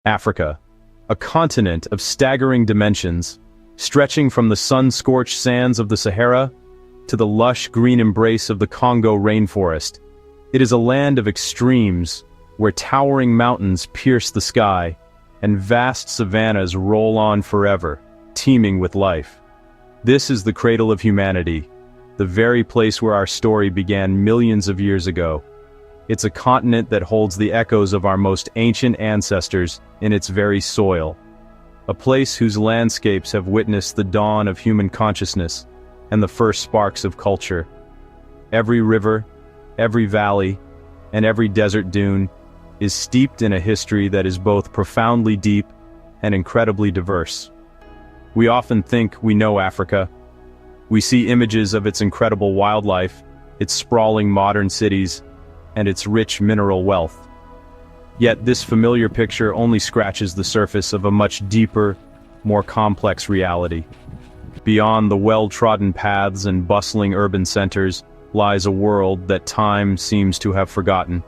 Africa, a continent of staggering dimensions, stretching from the sun-scorched sands of the Sahara to the lush green embrace of the Congo rainforest. It is a land of extremes, where towering mountains pierce the sky, and vast savannas roll on forever, teeming with life. This is the cradle of humanity, the very place where our story began millions of years ago. It's a continent that holds the echoes of our most ancient ancestors in its very soil. A place whose landscapes have witnessed the dawn of human consciousness and the first sparks of culture. Every river, every valley, and every desert dune is steeped in a history that is both profoundly deep and incredibly diverse. We often think we know Africa. We see images of its incredible wildlife, its sprawling modern cities, and its rich mineral wealth. Yet this familiar picture only scratches the surface of a much deeper, more complex reality. Beyond the well-trodden paths and bustling urban centers lies a world that time seems to have forgotten.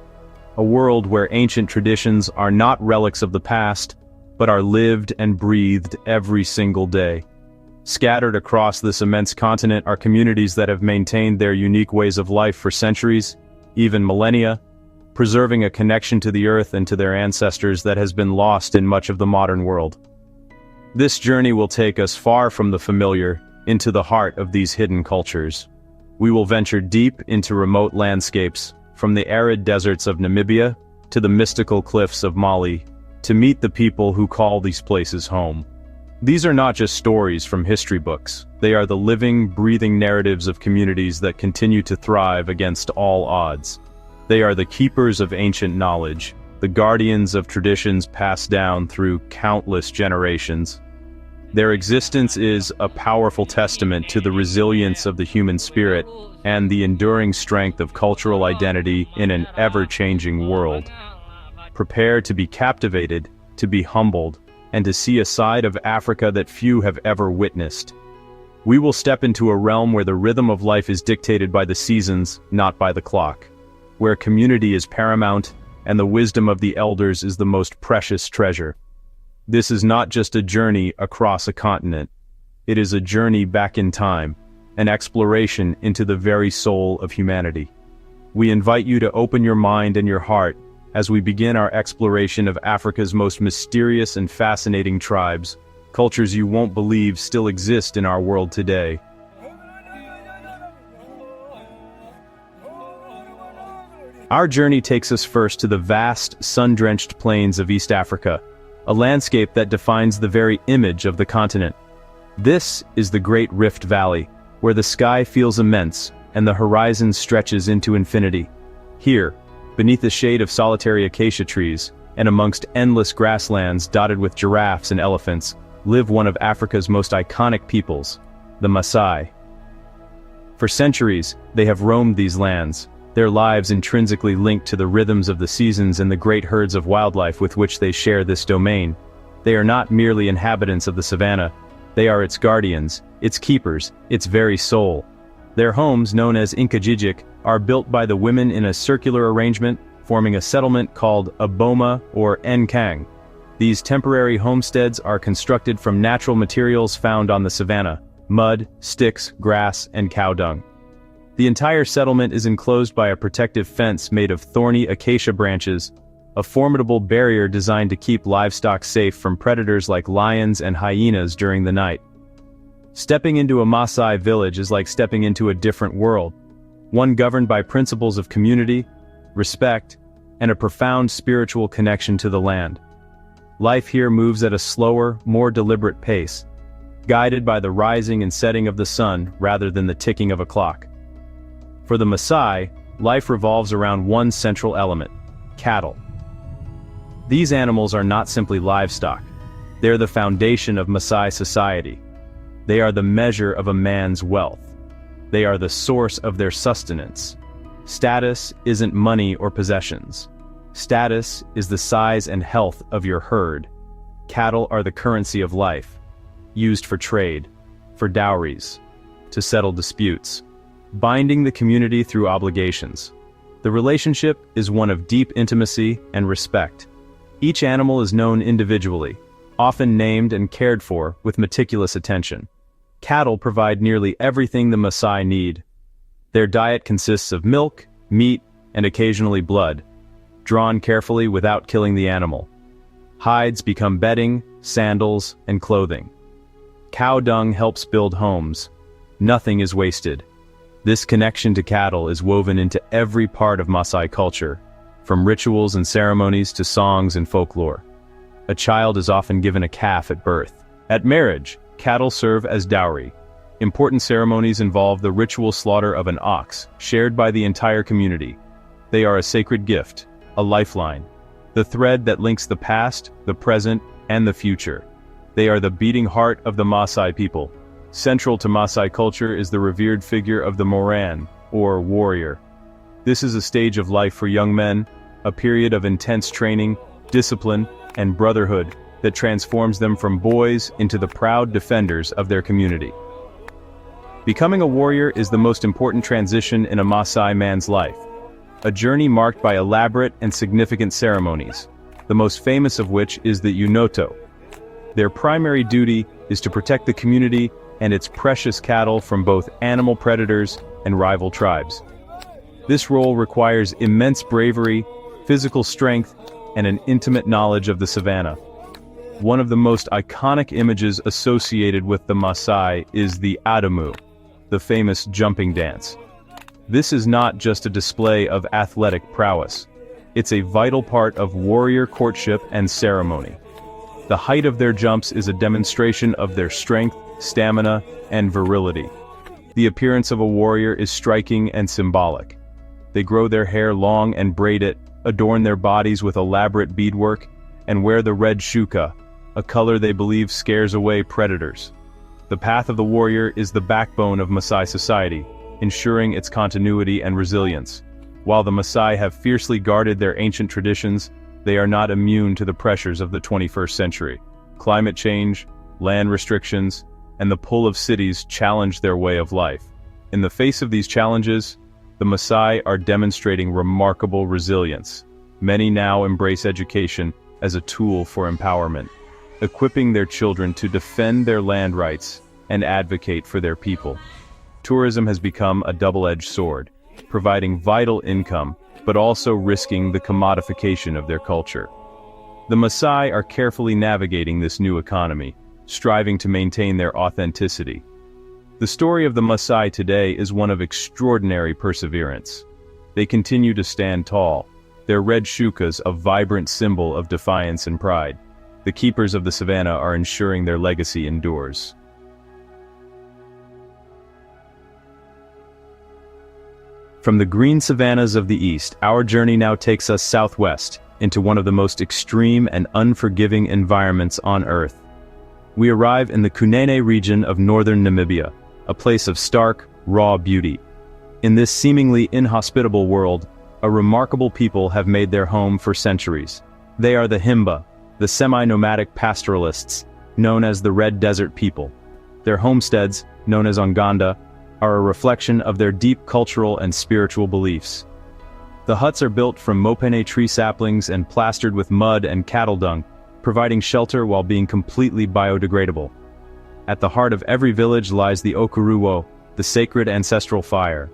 A world where ancient traditions are not relics of the past, but are lived and breathed every single day. Scattered across this immense continent are communities that have maintained their unique ways of life for centuries, even millennia, preserving a connection to the earth and to their ancestors that has been lost in much of the modern world. This journey will take us far from the familiar, into the heart of these hidden cultures. We will venture deep into remote landscapes, from the arid deserts of Namibia to the mystical cliffs of Mali, to meet the people who call these places home. These are not just stories from history books. They are the living, breathing narratives of communities that continue to thrive against all odds. They are the keepers of ancient knowledge, the guardians of traditions passed down through countless generations. Their existence is a powerful testament to the resilience of the human spirit and the enduring strength of cultural identity in an ever-changing world. Prepare to be captivated, to be humbled, and to see a side of Africa that few have ever witnessed. We will step into a realm where the rhythm of life is dictated by the seasons, not by the clock. Where community is paramount, and the wisdom of the elders is the most precious treasure. This is not just a journey across a continent. It is a journey back in time, an exploration into the very soul of humanity. We invite you to open your mind and your heart as we begin our exploration of Africa's most mysterious and fascinating tribes, cultures you won't believe still exist in our world today. Our journey takes us first to the vast, sun-drenched plains of East Africa, a landscape that defines the very image of the continent. This is the Great Rift Valley, where the sky feels immense and the horizon stretches into infinity. Here, beneath the shade of solitary acacia trees, and amongst endless grasslands dotted with giraffes and elephants, live one of Africa's most iconic peoples, the Maasai. For centuries, they have roamed these lands, their lives intrinsically linked to the rhythms of the seasons and the great herds of wildlife with which they share this domain. They are not merely inhabitants of the savannah, they are its guardians, its keepers, its very soul. Their homes, known as Nkajijik, are built by the women in a circular arrangement, forming a settlement called a boma or nkang. These temporary homesteads are constructed from natural materials found on the savannah: mud, sticks, grass, and cow dung. The entire settlement is enclosed by a protective fence made of thorny acacia branches, a formidable barrier designed to keep livestock safe from predators like lions and hyenas during the night. Stepping into a Maasai village is like stepping into a different world, one governed by principles of community, respect, and a profound spiritual connection to the land. Life here moves at a slower, more deliberate pace, guided by the rising and setting of the sun rather than the ticking of a clock. For the Maasai, life revolves around one central element: cattle. These animals are not simply livestock. They're the foundation of Maasai society. They are the measure of a man's wealth. They are the source of their sustenance. Status isn't money or possessions. Status is the size and health of your herd. Cattle are the currency of life, used for trade, for dowries, to settle disputes, binding the community through obligations. The relationship is one of deep intimacy and respect. Each animal is known individually, often named and cared for with meticulous attention. Cattle provide nearly everything the Maasai need. Their diet consists of milk, meat, and occasionally blood, drawn carefully without killing the animal. Hides become bedding, sandals, and clothing. Cow dung helps build homes. Nothing is wasted. This connection to cattle is woven into every part of Maasai culture, from rituals and ceremonies to songs and folklore. A child is often given a calf at birth. At marriage, cattle serve as dowry. Important ceremonies involve the ritual slaughter of an ox, shared by the entire community. They are a sacred gift, a lifeline, the thread that links the past, the present, and the future. They are the beating heart of the Maasai people. Central to Maasai culture is the revered figure of the Moran, or warrior. This is a stage of life for young men, a period of intense training, discipline, and brotherhood that transforms them from boys into the proud defenders of their community. Becoming a warrior is the most important transition in a Maasai man's life, a journey marked by elaborate and significant ceremonies, the most famous of which is the Unoto. Their primary duty is to protect the community and its precious cattle from both animal predators and rival tribes. This role requires immense bravery, physical strength, and an intimate knowledge of the savannah. One of the most iconic images associated with the Maasai is the Adamu, the famous jumping dance. This is not just a display of athletic prowess. It's a vital part of warrior courtship and ceremony. The height of their jumps is a demonstration of their strength, stamina, and virility. The appearance of a warrior is striking and symbolic. They grow their hair long and braid it, adorn their bodies with elaborate beadwork, and wear the red shuka, a color they believe scares away predators. The path of the warrior is the backbone of Maasai society, ensuring its continuity and resilience. While the Maasai have fiercely guarded their ancient traditions, they are not immune to the pressures of the 21st century. Climate change, land restrictions, and the pull of cities challenge their way of life. In the face of these challenges, the Maasai are demonstrating remarkable resilience. Many now embrace education as a tool for empowerment, equipping their children to defend their land rights and advocate for their people. Tourism has become a double-edged sword, providing vital income, but also risking the commodification of their culture. The Maasai are carefully navigating this new economy, striving to maintain their authenticity. The story of the Maasai today is one of extraordinary perseverance. They continue to stand tall, their red shukas a vibrant symbol of defiance and pride. The keepers of the savannah are ensuring their legacy endures. From the green savannas of the east, our journey now takes us southwest, into one of the most extreme and unforgiving environments on Earth. We arrive in the Kunene region of northern Namibia, a place of stark, raw beauty. In this seemingly inhospitable world, a remarkable people have made their home for centuries. They are the Himba, the semi-nomadic pastoralists, known as the Red Desert people. Their homesteads, known as Onganda, are a reflection of their deep cultural and spiritual beliefs. The huts are built from mopene tree saplings and plastered with mud and cattle dung, providing shelter while being completely biodegradable. At the heart of every village lies the Okuruwo, the sacred ancestral fire.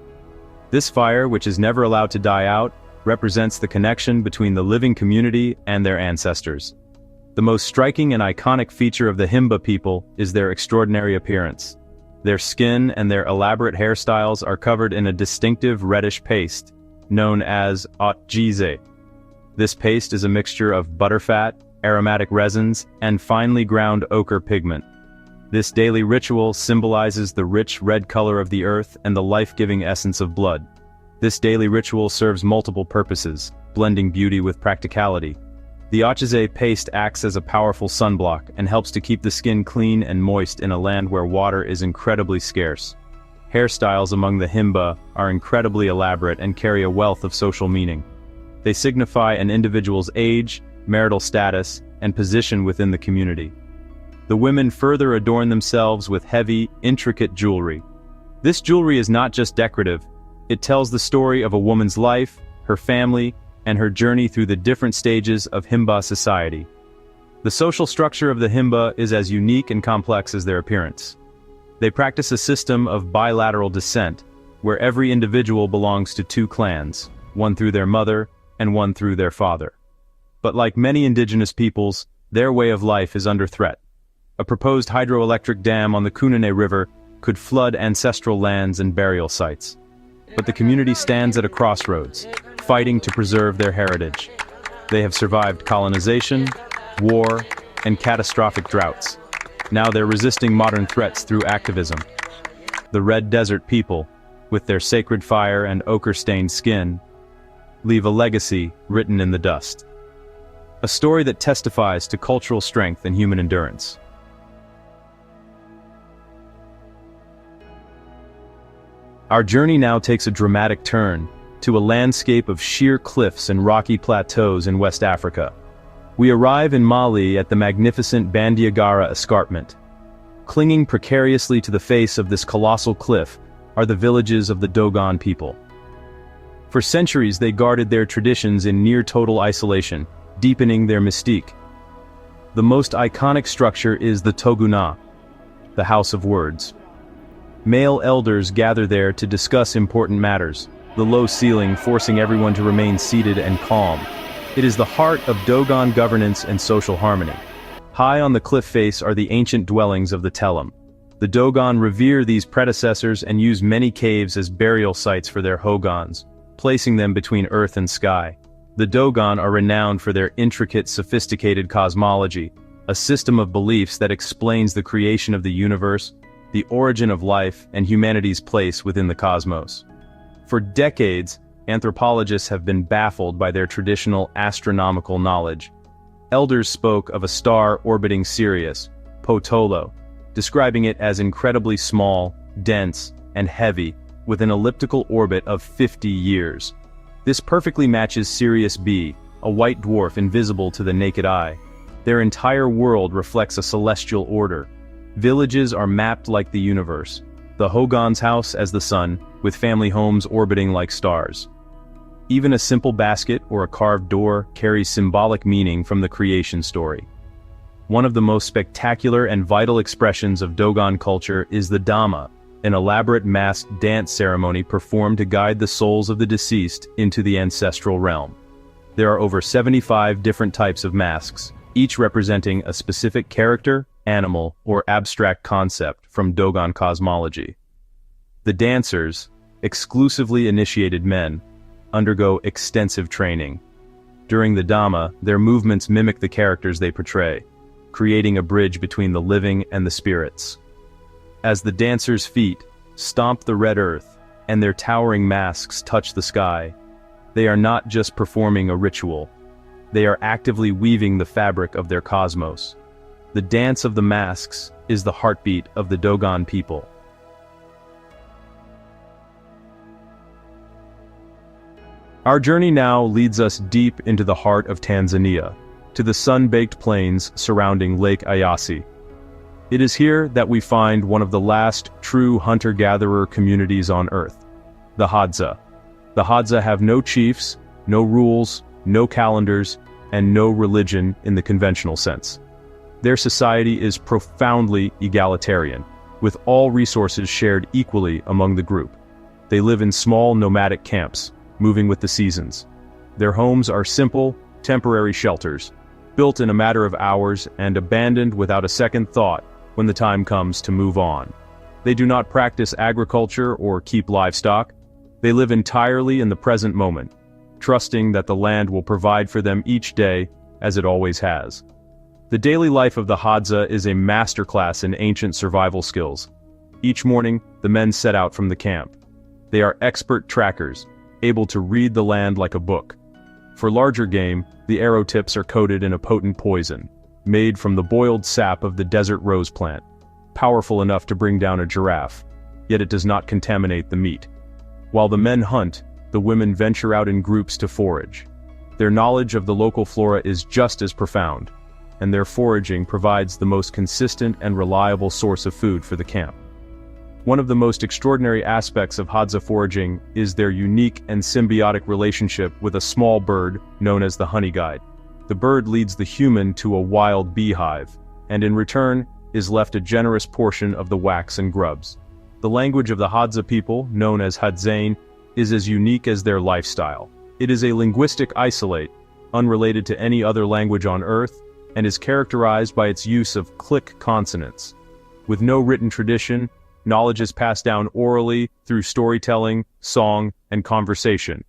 This fire, which is never allowed to die out, represents the connection between the living community and their ancestors. The most striking and iconic feature of the Himba people is their extraordinary appearance. Their skin and their elaborate hairstyles are covered in a distinctive reddish paste, known as otjize. This paste is a mixture of butterfat, aromatic resins, and finely ground ochre pigment. This daily ritual symbolizes the rich red color of the earth and the life-giving essence of blood. This daily ritual serves multiple purposes, blending beauty with practicality. The otjize paste acts as a powerful sunblock and helps to keep the skin clean and moist in a land where water is incredibly scarce. Hairstyles among the Himba are incredibly elaborate and carry a wealth of social meaning. They signify an individual's age, marital status, and position within the community. The women further adorn themselves with heavy, intricate jewelry. This jewelry is not just decorative, it tells the story of a woman's life, her family, and her journey through the different stages of Himba society. The social structure of the Himba is as unique and complex as their appearance. They practice a system of bilateral descent, where every individual belongs to two clans, one through their mother and one through their father. But like many indigenous peoples, their way of life is under threat. A proposed hydroelectric dam on the Kunene River could flood ancestral lands and burial sites. But the community stands at a crossroads, fighting to preserve their heritage. They have survived colonization, war, and catastrophic droughts. Now they're resisting modern threats through activism. The Red Desert people, with their sacred fire and ochre-stained skin, leave a legacy written in the dust. A story that testifies to cultural strength and human endurance. Our journey now takes a dramatic turn to a landscape of sheer cliffs and rocky plateaus in West Africa. We arrive in Mali at the magnificent Bandiagara escarpment. Clinging precariously to the face of this colossal cliff are the villages of the Dogon people. For centuries they guarded their traditions in near-total isolation, deepening their mystique. The most iconic structure is the Toguna, the House of Words. Male elders gather there to discuss important matters, the low ceiling forcing everyone to remain seated and calm. It is the heart of Dogon governance and social harmony. High on the cliff face are the ancient dwellings of the Telem. The Dogon revere these predecessors and use many caves as burial sites for their Hogans, placing them between earth and sky. The Dogon are renowned for their intricate, sophisticated cosmology, a system of beliefs that explains the creation of the universe, the origin of life, and humanity's place within the cosmos. For decades, anthropologists have been baffled by their traditional astronomical knowledge. Elders spoke of a star orbiting Sirius, Potolo, describing it as incredibly small, dense, and heavy, with an elliptical orbit of 50 years. This perfectly matches Sirius B, a white dwarf invisible to the naked eye. Their entire world reflects a celestial order. Villages are mapped like the universe, the Hogan's house as the sun, with family homes orbiting like stars. Even a simple basket or a carved door carries symbolic meaning from the creation story. One of the most spectacular and vital expressions of Dogon culture is the Dama, an elaborate masked dance ceremony performed to guide the souls of the deceased into the ancestral realm. There are over 75 different types of masks, each representing a specific character, animal, or abstract concept from Dogon cosmology. The dancers, exclusively initiated men, undergo extensive training. During the Dama, their movements mimic the characters they portray, creating a bridge between the living and the spirits. As the dancers' feet stomp the red earth and their towering masks touch the sky, they are not just performing a ritual, they are actively weaving the fabric of their cosmos. The dance of the masks is the heartbeat of the Dogon people. Our journey now leads us deep into the heart of Tanzania, to the sun-baked plains surrounding Lake Eyasi. It is here that we find one of the last true hunter-gatherer communities on Earth, the Hadza. The Hadza have no chiefs, no rules, no calendars, and no religion in the conventional sense. Their society is profoundly egalitarian, with all resources shared equally among the group. They live in small nomadic camps, moving with the seasons. Their homes are simple, temporary shelters, built in a matter of hours and abandoned without a second thought when the time comes to move on. They do not practice agriculture or keep livestock. They live entirely in the present moment, trusting that the land will provide for them each day, as it always has. The daily life of the Hadza is a masterclass in ancient survival skills. Each morning, the men set out from the camp. They are expert trackers, able to read the land like a book. For larger game, the arrow tips are coated in a potent poison, made from the boiled sap of the desert rose plant, powerful enough to bring down a giraffe, yet it does not contaminate the meat. While the men hunt, the women venture out in groups to forage. Their knowledge of the local flora is just as profound, and their foraging provides the most consistent and reliable source of food for the camp. One of the most extraordinary aspects of Hadza foraging is their unique and symbiotic relationship with a small bird known as the honey guide. The bird leads the human to a wild beehive, and in return is left a generous portion of the wax and grubs. The language of the Hadza people, known as Hadzane, is as unique as their lifestyle. It is a linguistic isolate, unrelated to any other language on Earth, and is characterized by its use of click consonants. With no written tradition, knowledge is passed down orally through storytelling, song, and conversation.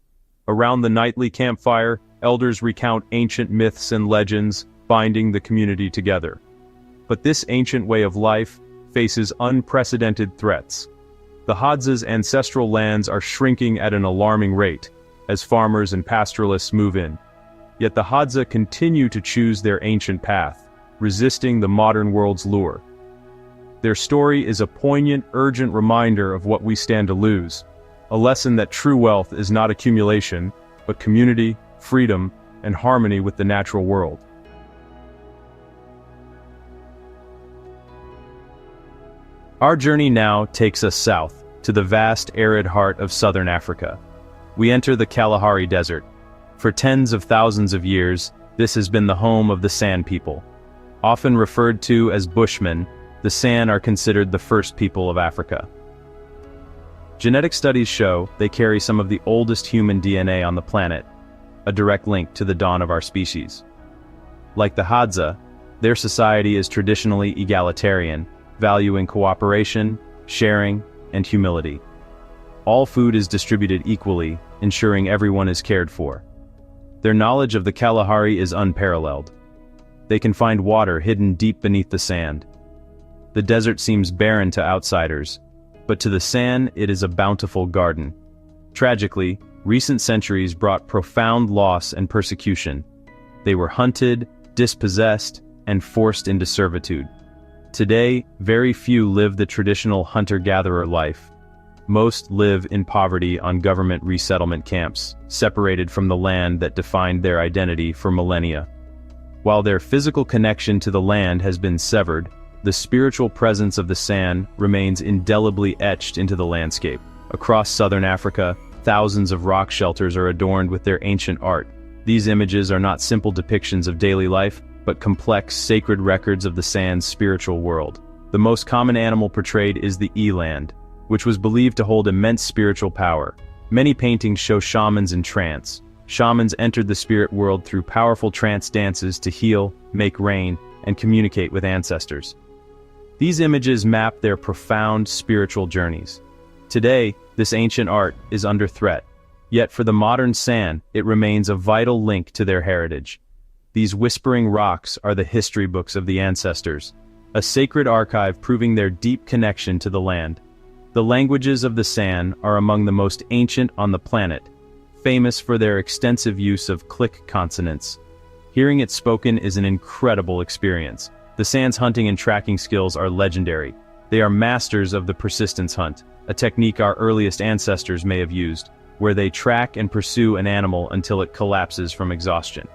Around the nightly campfire, elders recount ancient myths and legends, binding the community together. But this ancient way of life faces unprecedented threats. The Hadza's ancestral lands are shrinking at an alarming rate, as farmers and pastoralists move in. Yet the Hadza continue to choose their ancient path, resisting the modern world's lure. Their story is a poignant, urgent reminder of what we stand to lose, a lesson that true wealth is not accumulation, but community, freedom, and harmony with the natural world. Our journey now takes us south, to the vast arid heart of southern Africa. We enter the Kalahari Desert. For tens of thousands of years, this has been the home of the San people. Often referred to as Bushmen, the San are considered the first people of Africa. Genetic studies show they carry some of the oldest human DNA on the planet, a direct link to the dawn of our species. Like the Hadza, their society is traditionally egalitarian, valuing cooperation, sharing, and humility. All food is distributed equally, ensuring everyone is cared for. Their knowledge of the Kalahari is unparalleled. They can find water hidden deep beneath the sand. The desert seems barren to outsiders, but to the San it is a bountiful garden. Tragically, recent centuries brought profound loss and persecution. They were hunted, dispossessed, and forced into servitude. Today, very few live the traditional hunter-gatherer life. Most live in poverty on government resettlement camps, separated from the land that defined their identity for millennia. While their physical connection to the land has been severed, the spiritual presence of the San remains indelibly etched into the landscape. Across southern Africa, thousands of rock shelters are adorned with their ancient art. These images are not simple depictions of daily life, but complex, sacred records of the San's spiritual world. The most common animal portrayed is the eland, which was believed to hold immense spiritual power. Many paintings show shamans in trance. Shamans entered the spirit world through powerful trance dances to heal, make rain, and communicate with ancestors. These images map their profound spiritual journeys. Today, this ancient art is under threat, yet for the modern San, it remains a vital link to their heritage. These whispering rocks are the history books of the ancestors, a sacred archive proving their deep connection to the land. The languages of the San are among the most ancient on the planet, famous for their extensive use of click consonants. Hearing it spoken is an incredible experience. The San's hunting and tracking skills are legendary. They are masters of the persistence hunt, a technique our earliest ancestors may have used, where they track and pursue an animal until it collapses from exhaustion.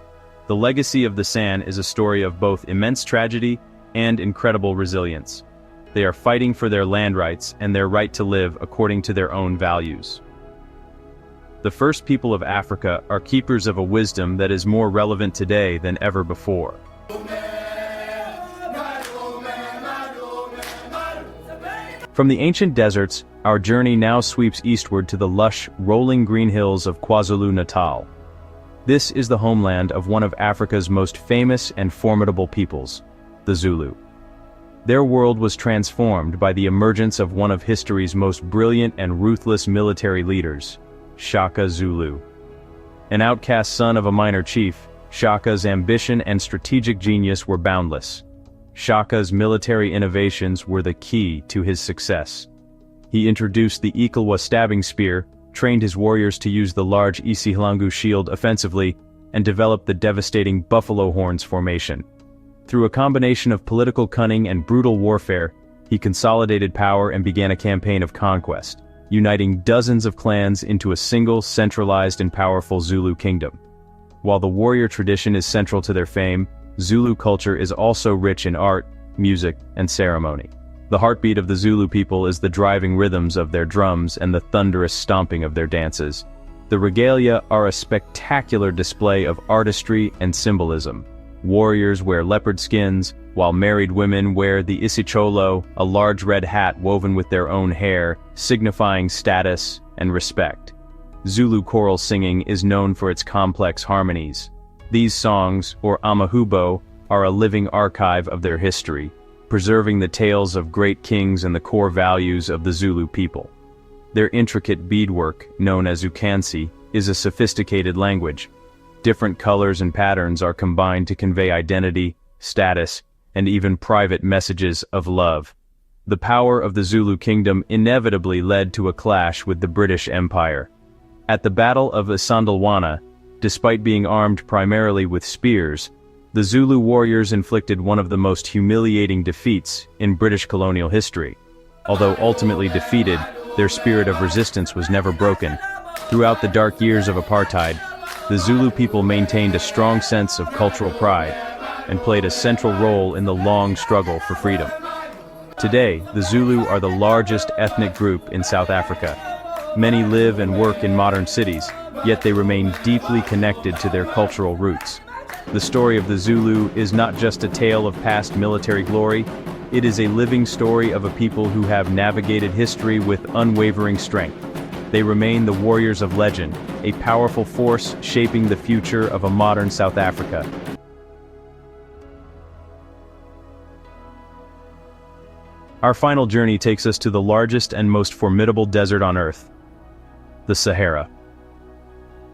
The legacy of the San is a story of both immense tragedy and incredible resilience. They are fighting for their land rights and their right to live according to their own values. The first people of Africa are keepers of a wisdom that is more relevant today than ever before. From the ancient deserts, our journey now sweeps eastward to the lush, rolling green hills of KwaZulu-Natal. This is the homeland of one of Africa's most famous and formidable peoples, the Zulu. Their world was transformed by the emergence of one of history's most brilliant and ruthless military leaders, Shaka Zulu. An outcast son of a minor chief, Shaka's ambition and strategic genius were boundless. Shaka's military innovations were the key to his success. He introduced the Ikalwa stabbing spear, trained his warriors to use the large Isihlangu shield offensively, and developed the devastating buffalo horns formation. Through a combination of political cunning and brutal warfare, he consolidated power and began a campaign of conquest, uniting dozens of clans into a single, centralized and powerful Zulu kingdom. While the warrior tradition is central to their fame, Zulu culture is also rich in art, music, and ceremony. The heartbeat of the Zulu people is the driving rhythms of their drums and the thunderous stomping of their dances. The regalia are a spectacular display of artistry and symbolism. Warriors wear leopard skins, while married women wear the isicholo, a large red hat woven with their own hair, signifying status and respect. Zulu choral singing is known for its complex harmonies. These songs, or amahubo, are a living archive of their history, preserving the tales of great kings and the core values of the Zulu people. Their intricate beadwork, known as ukansi, is a sophisticated language. Different colors and patterns are combined to convey identity, status, and even private messages of love. The power of the Zulu kingdom inevitably led to a clash with the British Empire. At the Battle of Isandlwana, despite being armed primarily with spears, the Zulu warriors inflicted one of the most humiliating defeats in British colonial history. Although ultimately defeated, their spirit of resistance was never broken. Throughout the dark years of apartheid, the Zulu people maintained a strong sense of cultural pride and played a central role in the long struggle for freedom. Today, the Zulu are the largest ethnic group in South Africa. Many live and work in modern cities, yet they remain deeply connected to their cultural roots. The story of the Zulu is not just a tale of past military glory, it is a living story of a people who have navigated history with unwavering strength. They remain the warriors of legend, a powerful force shaping the future of a modern South Africa. Our final journey takes us to the largest and most formidable desert on Earth, the Sahara.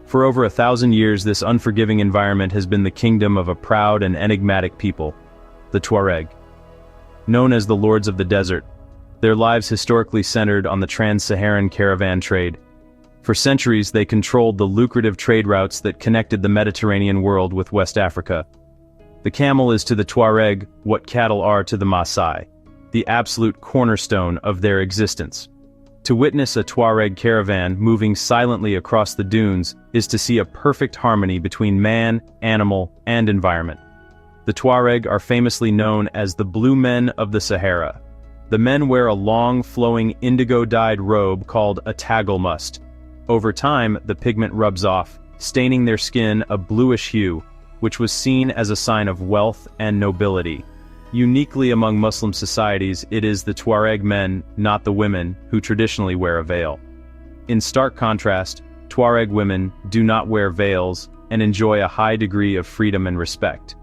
For over 1,000 years, this unforgiving environment has been the kingdom of a proud and enigmatic people, the Tuareg. Known as the Lords of the Desert, their lives historically centered on the trans-Saharan caravan trade. For centuries, they controlled the lucrative trade routes that connected the Mediterranean world with West Africa. The camel is to the Tuareg what cattle are to the Maasai, the absolute cornerstone of their existence. To witness a Tuareg caravan moving silently across the dunes is to see a perfect harmony between man, animal, and environment. The Tuareg are famously known as the Blue Men of the Sahara. The men wear a long, flowing, indigo-dyed robe called a tagelmust. Over time, the pigment rubs off, staining their skin a bluish hue, which was seen as a sign of wealth and nobility. Uniquely among Muslim societies, it is the Tuareg men, not the women, who traditionally wear a veil. In stark contrast, Tuareg women do not wear veils and enjoy a high degree of freedom and respect.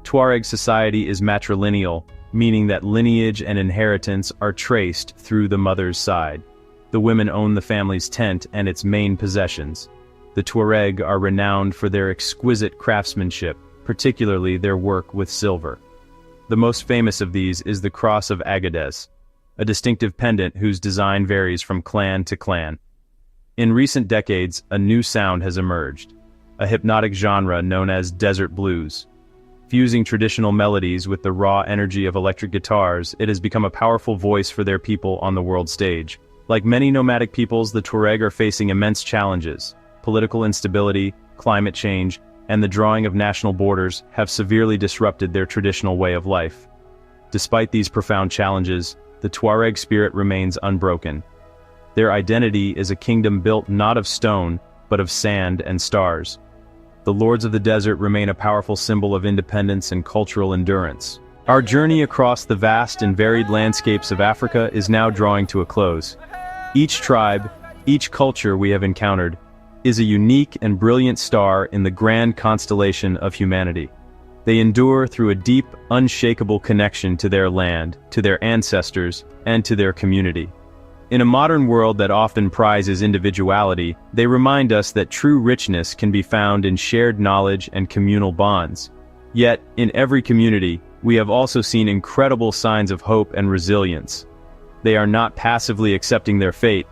Tuareg society is matrilineal, meaning that lineage and inheritance are traced through the mother's side. The women own the family's tent and its main possessions. The Tuareg are renowned for their exquisite craftsmanship, particularly their work with silver. The most famous of these is the Cross of Agadez, a distinctive pendant whose design varies from clan to clan. In recent decades, a new sound has emerged, a hypnotic genre known as desert blues. Fusing traditional melodies with the raw energy of electric guitars, it has become a powerful voice for their people on the world stage. Like many nomadic peoples, the Tuareg are facing immense challenges. Political instability, climate change, and the drawing of national borders have severely disrupted their traditional way of life. Despite these profound challenges, the Tuareg spirit remains unbroken. Their identity is a kingdom built not of stone, but of sand and stars. The Lords of the Desert remain a powerful symbol of independence and cultural endurance. Our journey across the vast and varied landscapes of Africa is now drawing to a close. Each tribe, each culture we have encountered, is a unique and brilliant star in the grand constellation of humanity. They endure through a deep, unshakable connection to their land, to their ancestors, and to their community. In a modern world that often prizes individuality, they remind us that true richness can be found in shared knowledge and communal bonds. Yet, in every community, we have also seen incredible signs of hope and resilience. They are not passively accepting their fate.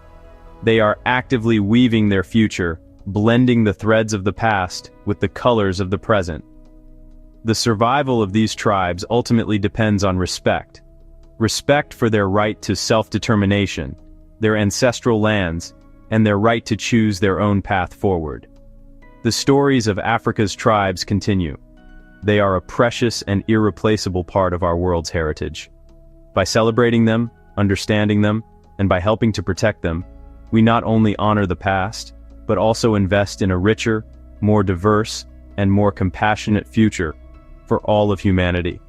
They are actively weaving their future, blending the threads of the past with the colors of the present. The survival of these tribes ultimately depends on respect. Respect for their right to self-determination, their ancestral lands, and their right to choose their own path forward. The stories of Africa's tribes continue. They are a precious and irreplaceable part of our world's heritage. By celebrating them, understanding them, and by helping to protect them, we not only honor the past, but also invest in a richer, more diverse, and more compassionate future for all of humanity.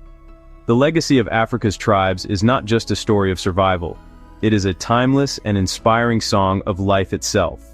The legacy of Africa's tribes is not just a story of survival. It is a timeless and inspiring song of life itself.